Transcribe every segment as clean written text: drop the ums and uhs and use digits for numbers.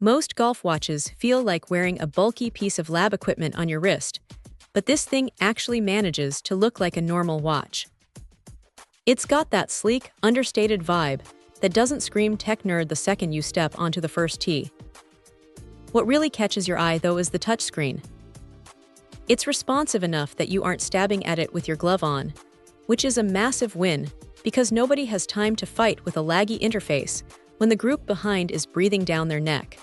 Most golf watches feel like wearing a bulky piece of lab equipment on your wrist, but this thing actually manages to look like a normal watch. It's got that sleek, understated vibe that doesn't scream tech nerd the second you step onto the first tee. What really catches your eye, though, is the touchscreen. It's responsive enough that you aren't stabbing at it with your glove on, which is a massive win because nobody has time to fight with a laggy interface when the group behind is breathing down their neck.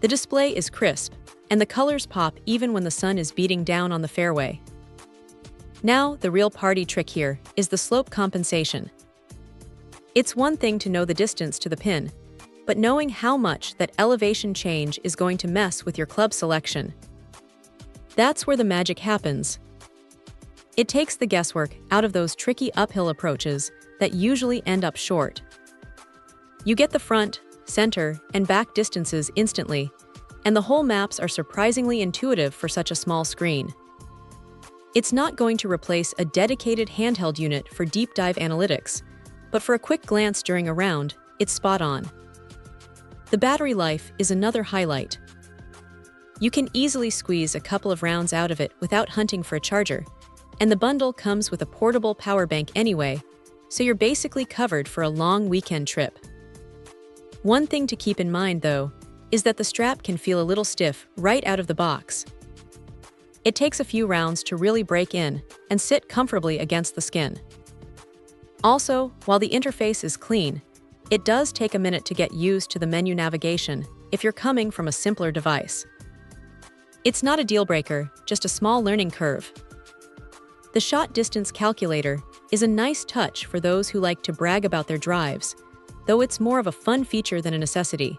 The display is crisp, and the colors pop even when the sun is beating down on the fairway. Now, the real party trick here is the slope compensation. It's one thing to know the distance to the pin, but knowing how much that elevation change is going to mess with your club selection. That's where the magic happens. It takes the guesswork out of those tricky uphill approaches that usually end up short. You get the front, center, and back distances instantly, and the whole maps are surprisingly intuitive for such a small screen. It's not going to replace a dedicated handheld unit for deep dive analytics, but for a quick glance during a round, it's spot on. The battery life is another highlight. You can easily squeeze a couple of rounds out of it without hunting for a charger, and the bundle comes with a portable power bank anyway, so you're basically covered for a long weekend trip. One thing to keep in mind, though, is that the strap can feel a little stiff right out of the box. It takes a few rounds to really break in and sit comfortably against the skin. Also, while the interface is clean, it does take a minute to get used to the menu navigation if you're coming from a simpler device. It's not a deal breaker, just a small learning curve. The shot distance calculator is a nice touch for those who like to brag about their drives, though it's more of a fun feature than a necessity.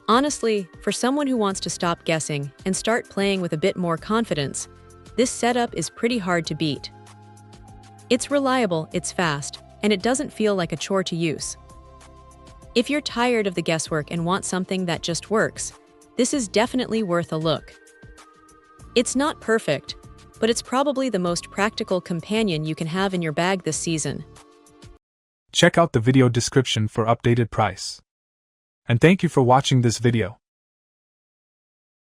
Honestly, for someone who wants to stop guessing and start playing with a bit more confidence, this setup is pretty hard to beat. It's reliable, it's fast, and it doesn't feel like a chore to use. If you're tired of the guesswork and want something that just works, this is definitely worth a look. It's not perfect, but it's probably the most practical companion you can have in your bag this season. Check out the video description for updated price. And thank you for watching this video.